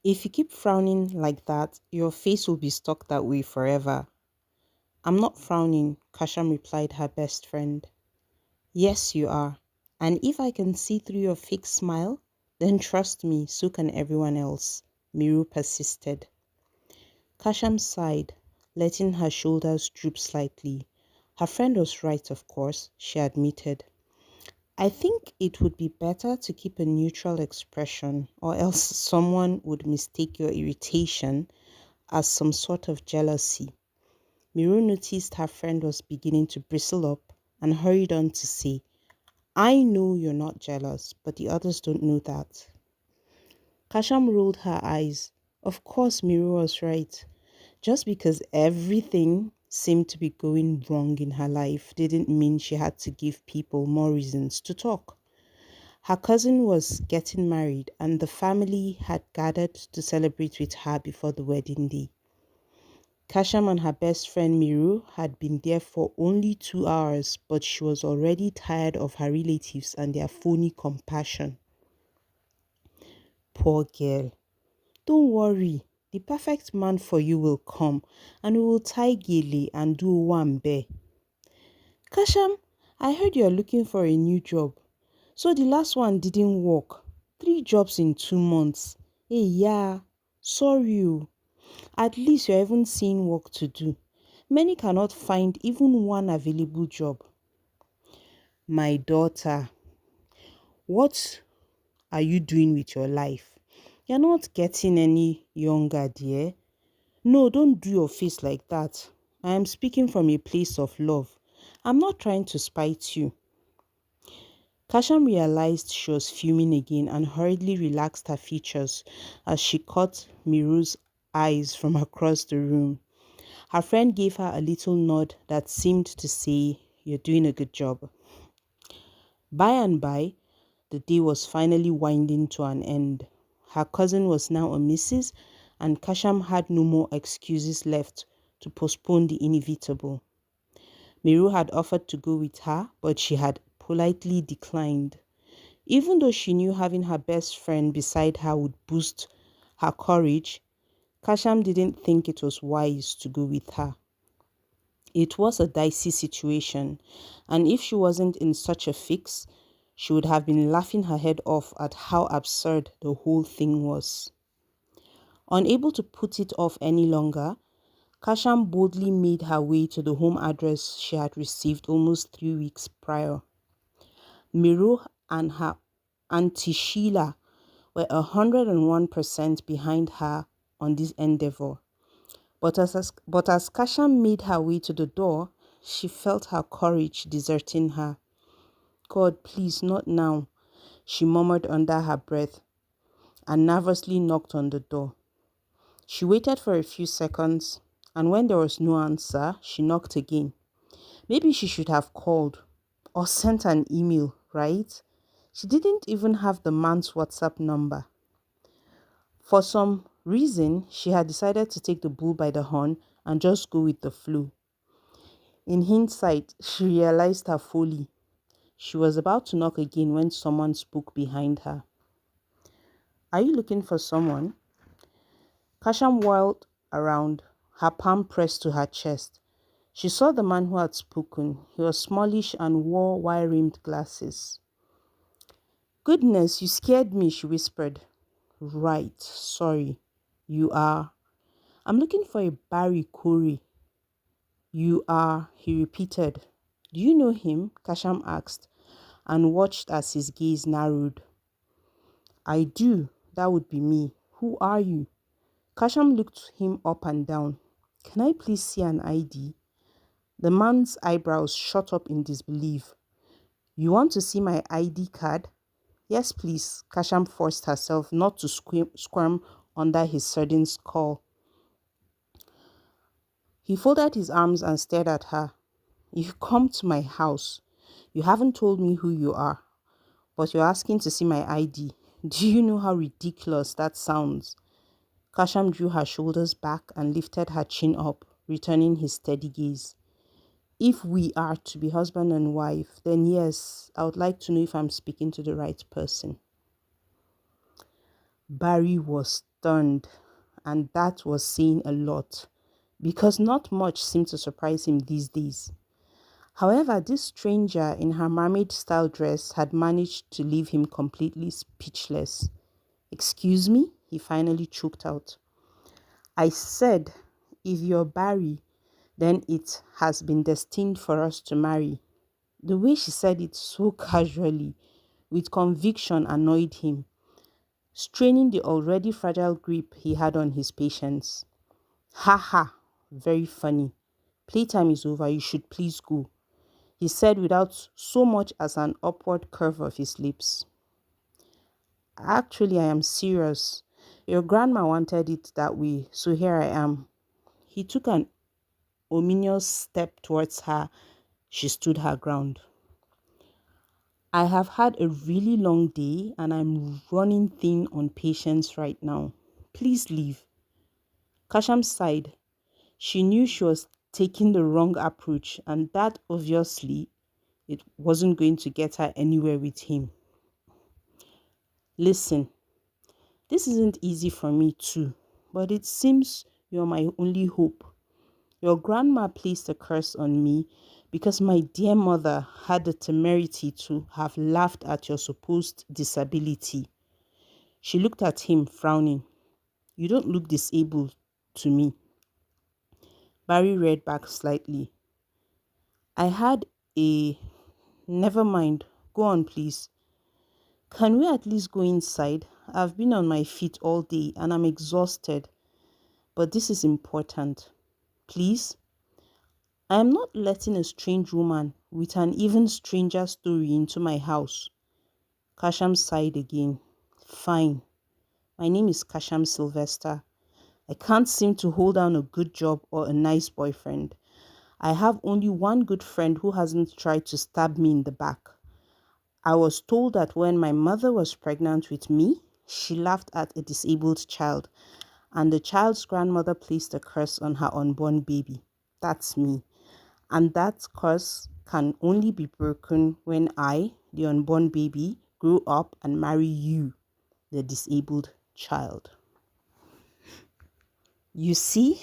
If you keep frowning like that, your face will be stuck that way forever. I'm not frowning, Kasham replied her best friend. Yes, you are. And if I can see through your fake smile, then trust me, so can everyone else, Miru persisted. Kasham sighed, letting her shoulders droop slightly. Her friend was right, of course, she admitted. I think it would be better to keep a neutral expression, or else someone would mistake your irritation as some sort of jealousy. Miru noticed her friend was beginning to bristle up and hurried on to say, I know you're not jealous, but the others don't know that. Kasham rolled her eyes. Of course, Miru was right. Just because everything seemed to be going wrong in her life didn't mean she had to give people more reasons to talk. Her cousin was getting married and the family had gathered to celebrate with her before the wedding day. Kasham and her best friend Miru had been there for only 2 hours, but she was already tired of her relatives and their phony compassion. Poor girl. Don't worry, the perfect man for you will come and we will tie gele and do wambe. Kasham, I heard you are looking for a new job. So the last one didn't work. 3 jobs in 2 months. Hey, yeah. Sorry. At least you're even seeing work to do. Many cannot find even one available job. My daughter, what are you doing with your life? You're not getting any younger, dear. No, don't do your face like that. I am speaking from a place of love. I'm not trying to spite you. Kasham realized she was fuming again and hurriedly relaxed her features as she caught Miru's eyes from across the room. Her friend gave her a little nod that seemed to say, You're doing a good job. By and by, the day was finally winding to an end. Her cousin was now a Mrs., and Kasham had no more excuses left to postpone the inevitable. Miru had offered to go with her, but she had politely declined. Even though she knew having her best friend beside her would boost her courage, Kasham didn't think it was wise to go with her. It was a dicey situation, and if she wasn't in such a fix, she would have been laughing her head off at how absurd the whole thing was. Unable to put it off any longer, Kasham boldly made her way to the home address she had received almost 3 weeks prior. Miru and her Auntie Sheila were 101% behind her on this endeavor. But as Kasham made her way to the door, she felt her courage deserting her. God, please, not now, she murmured under her breath and nervously knocked on the door. She waited for a few seconds, and when there was no answer, she knocked again. Maybe she should have called or sent an email, right? She didn't even have the man's WhatsApp number. For some reason, she had decided to take the bull by the horn and just go with the flow. In hindsight, she realized her folly. She was about to knock again when someone spoke behind her. Are you looking for someone? Kasham whirled around, her palm pressed to her chest. She saw the man who had spoken. He was smallish and wore wire-rimmed glasses. Goodness, you scared me, she whispered. Right, sorry. You are. I'm looking for a Barry Corey. You are, he repeated. Do you know him? Kasham asked, and watched as his gaze narrowed. I do. That would be me. Who are you? Kasham looked him up and down. Can I please see an ID? The man's eyebrows shot up in disbelief. You want to see my ID card? Yes, please. Kasham forced herself not to squirm under his sudden call. He folded his arms and stared at her. You've come to my house. You haven't told me who you are, but you're asking to see my ID. Do you know how ridiculous that sounds? Kasham drew her shoulders back and lifted her chin up, returning his steady gaze. If we are to be husband and wife, then yes, I would like to know if I'm speaking to the right person. Barry was stunned, and that was saying a lot because not much seemed to surprise him these days. However, this stranger in her mermaid style dress had managed to leave him completely speechless. Excuse me? He finally choked out. I said, if you're Barry, then it has been destined for us to marry. The way she said it so casually, with conviction, annoyed him, straining the already fragile grip he had on his patience. Ha ha, very funny. Playtime is over, you should please go, he said without so much as an upward curve of his lips. Actually, I am serious. Your grandma wanted it that way, so here I am. He took an ominous step towards her. She stood her ground. I have had a really long day and I'm running thin on patience right now. Please leave. Kasham sighed. She knew she was taking the wrong approach and that obviously it wasn't going to get her anywhere with him. Listen, this isn't easy for me too, but it seems you're my only hope. Your grandma placed a curse on me because my dear mother had the temerity to have laughed at your supposed disability. She looked at him, frowning. You don't look disabled to me. Barry read back slightly. I had a... Never mind. Go on, please. Can we at least go inside? I've been on my feet all day and I'm exhausted. But this is important. Please? I am not letting a strange woman with an even stranger story into my house. Kasham sighed again. Fine. My name is Kasham Sylvester. I can't seem to hold down a good job or a nice boyfriend. I have only one good friend who hasn't tried to stab me in the back. I was told that when my mother was pregnant with me, she laughed at a disabled child, and the child's grandmother placed a curse on her unborn baby. That's me. And that curse can only be broken when I, the unborn baby, grow up and marry you, the disabled child. You see,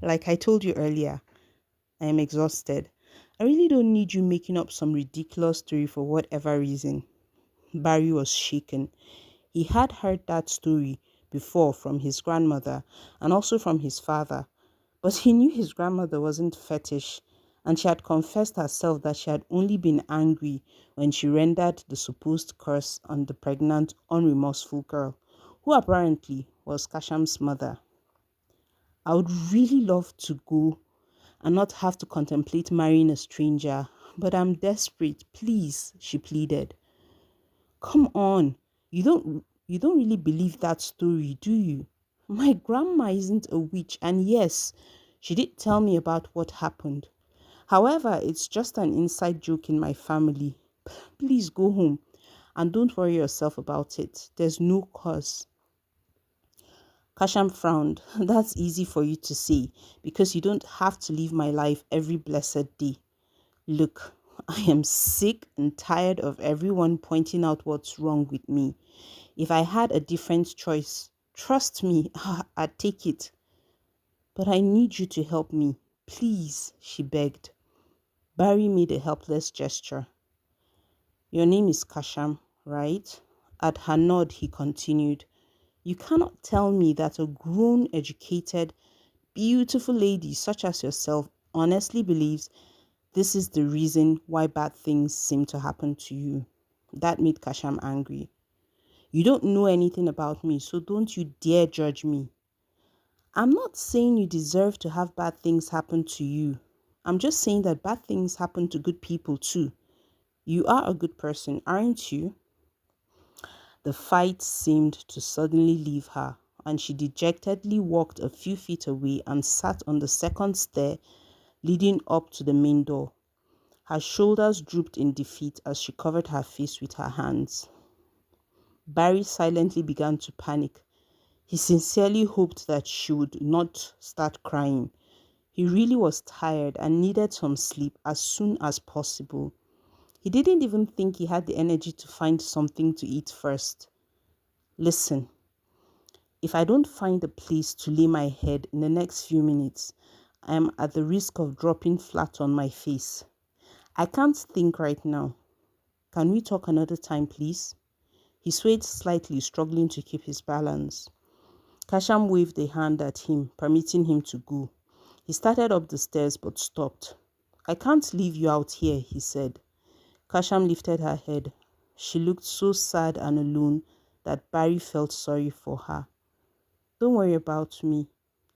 like I told you earlier, I am exhausted. I really don't need you making up some ridiculous story for whatever reason. Barry was shaken. He had heard that story before from his grandmother and also from his father, but he knew his grandmother wasn't fetish, and she had confessed herself that she had only been angry when she rendered the supposed curse on the pregnant, unremorseful girl, who apparently was Kasham's mother. I would really love to go and not have to contemplate marrying a stranger, but I'm desperate, please, she pleaded. Come on, you don't really believe that story, do you? My grandma isn't a witch, and yes, she did tell me about what happened. However, it's just an inside joke in my family. Please go home and don't worry yourself about it. There's no cause. Kasham frowned. That's easy for you to say because you don't have to live my life every blessed day. Look, I am sick and tired of everyone pointing out what's wrong with me. If I had a different choice, trust me, I'd take it. But I need you to help me. Please, she begged. Barry made a helpless gesture. Your name is Kasham, right? At her nod, he continued. You cannot tell me that a grown, educated, beautiful lady such as yourself honestly believes this is the reason why bad things seem to happen to you. That made Kasham angry. You don't know anything about me, so don't you dare judge me. I'm not saying you deserve to have bad things happen to you. I'm just saying that bad things happen to good people too. You are a good person, aren't you? The fight seemed to suddenly leave her, and she dejectedly walked a few feet away and sat on the second stair leading up to the main door. Her shoulders drooped in defeat as she covered her face with her hands. Barry silently began to panic. He sincerely hoped that she would not start crying. He really was tired and needed some sleep as soon as possible. He didn't even think he had the energy to find something to eat first. Listen, If I don't find a place to lay my head in the next few minutes, I am at the risk of dropping flat on my face. I can't think right now. Can we talk another time, please? He swayed slightly, struggling to keep his balance. Kasham waved a hand at him, permitting him to go. He started up the stairs but stopped. I can't leave you out here, he said. Kasham lifted her head. She looked so sad and alone that Barry felt sorry for her. Don't worry about me.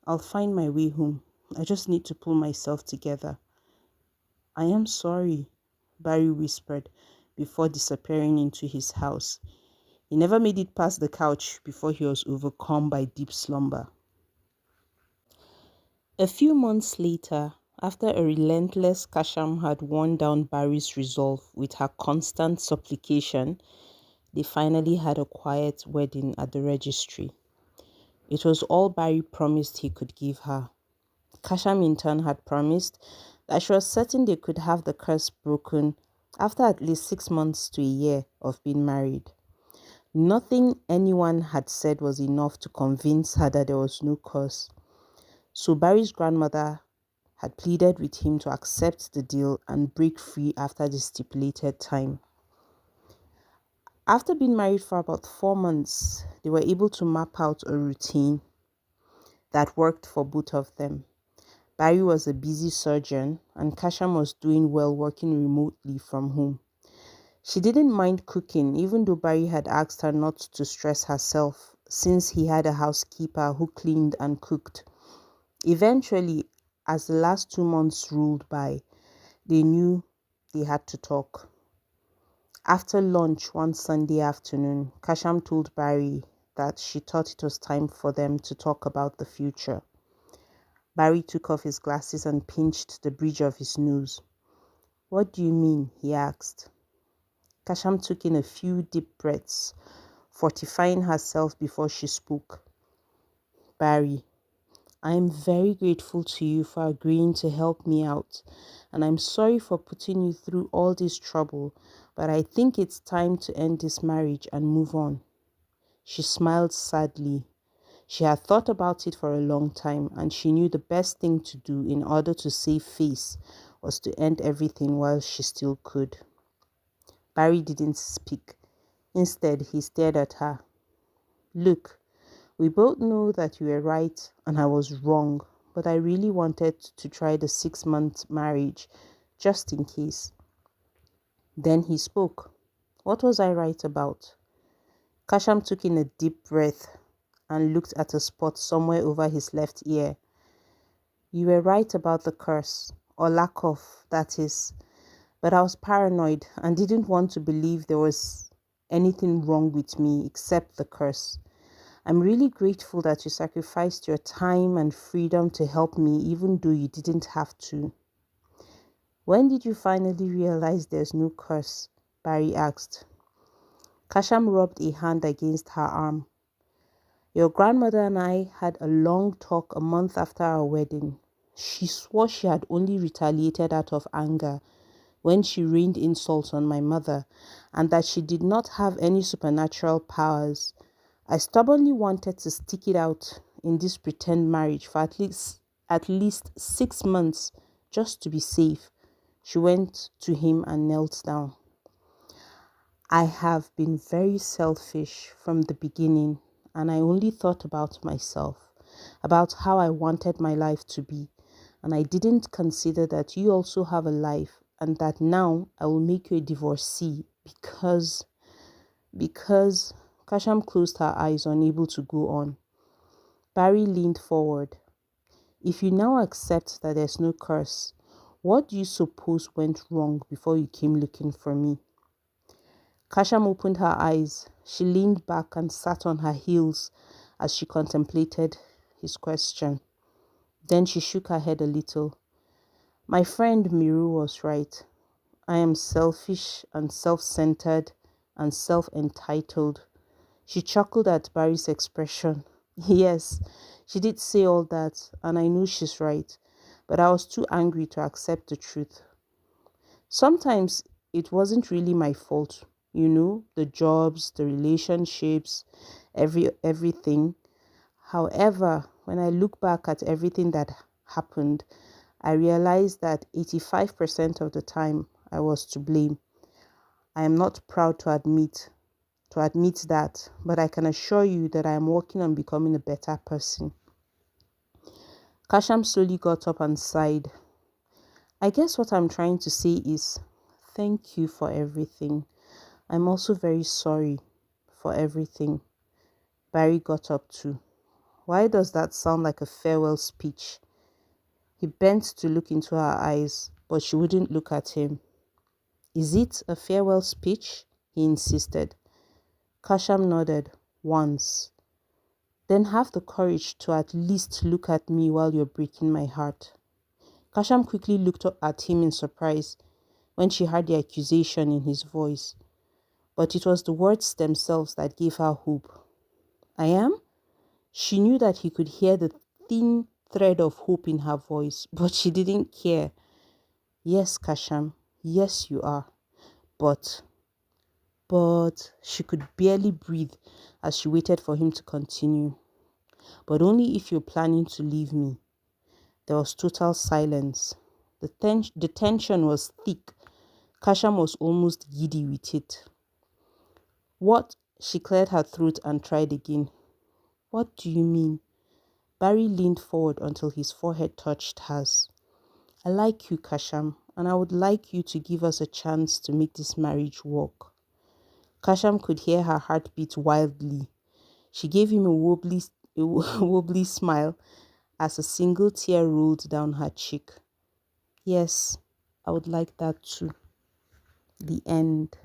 I'll find my way home. I just need to pull myself together. I am sorry, Barry whispered before disappearing into his house. He never made it past the couch before he was overcome by deep slumber. A few months later, after a relentless Kasham had worn down Barry's resolve with her constant supplication, they finally had a quiet wedding at the registry. It was all Barry promised he could give her. Kasham in turn had promised that she was certain they could have the curse broken after at least 6 months to a year of being married. Nothing anyone had said was enough to convince her that there was no curse. So Barry's grandmother had pleaded with him to accept the deal and break free after the stipulated time. After being married for about 4 months, they were able to map out a routine that worked for both of them. Barry was a busy surgeon and Kasham was doing well working remotely from home. She didn't mind cooking, even though Barry had asked her not to stress herself since he had a housekeeper who cleaned and cooked. Eventually, as the last 2 months rolled by, they knew they had to talk. After lunch one Sunday afternoon, Kasham told Barry that she thought it was time for them to talk about the future. Barry took off his glasses and pinched the bridge of his nose. What do you mean? He asked. Kasham took in a few deep breaths, fortifying herself before she spoke. Barry, I am very grateful to you for agreeing to help me out, and I'm sorry for putting you through all this trouble, but I think it's time to end this marriage and move on. She smiled sadly. She had thought about it for a long time, and she knew the best thing to do in order to save face was to end everything while she still could. Barry didn't speak. Instead, he stared at her. Look, we both know that you were right and I was wrong, but I really wanted to try the 6-month marriage, just in case. Then he spoke. What was I right about? Kasham took in a deep breath and looked at a spot somewhere over his left ear. You were right about the curse, or lack of, that is. But I was paranoid and didn't want to believe there was anything wrong with me except the curse. I'm really grateful that you sacrificed your time and freedom to help me even though you didn't have to. When did you finally realize there's no curse? Barry asked. Kasham rubbed a hand against her arm. Your grandmother and I had a long talk a month after our wedding. She swore she had only retaliated out of anger when she rained insults on my mother, and that she did not have any supernatural powers. I stubbornly wanted to stick it out in this pretend marriage for at least 6 months, just to be safe. She went to him and knelt down. I have been very selfish from the beginning, and I only thought about myself, about how I wanted my life to be, and I didn't consider that you also have a life and that now I will make you a divorcee because Kasham closed her eyes, unable to go on. Barry leaned forward. If you now accept that there's no curse, what do you suppose went wrong before you came looking for me? Kasham opened her eyes. She leaned back and sat on her heels as she contemplated his question. Then she shook her head a little. My friend Miru was right. I am selfish and self-centered and self-entitled. She chuckled at Barry's expression. Yes, she did say all that, and I know she's right, but I was too angry to accept the truth. Sometimes it wasn't really my fault, the jobs, the relationships, everything. However, when I look back at everything that happened, I realized that 85% of the time I was to blame. I am not proud to admit that, but I can assure you that I am working on becoming a better person. Kasham slowly got up and sighed. I guess what I'm trying to say is thank you for everything. I'm also very sorry for everything. Barry got up too. Why does that sound like a farewell speech? He bent to look into her eyes, but she wouldn't look at him. Is it a farewell speech? He insisted. Kasham nodded once. Then have the courage to at least look at me while you're breaking my heart. Kasham quickly looked up at him in surprise when she heard the accusation in his voice. But it was the words themselves that gave her hope. I am? She knew that he could hear the thin thread of hope in her voice, but she didn't care. Yes, Kasham, yes, you are. But she could barely breathe as she waited for him to continue. But only if you're planning to leave me. There was total silence. The tension was thick. Kasham was almost giddy with it. What? She cleared her throat and tried again. What do you mean? Barry leaned forward until his forehead touched hers. I like you, Kasham, and I would like you to give us a chance to make this marriage work. Kasham could hear her heart beat wildly. She gave him a wobbly, wobbly smile as a single tear rolled down her cheek. Yes, I would like that too. The end.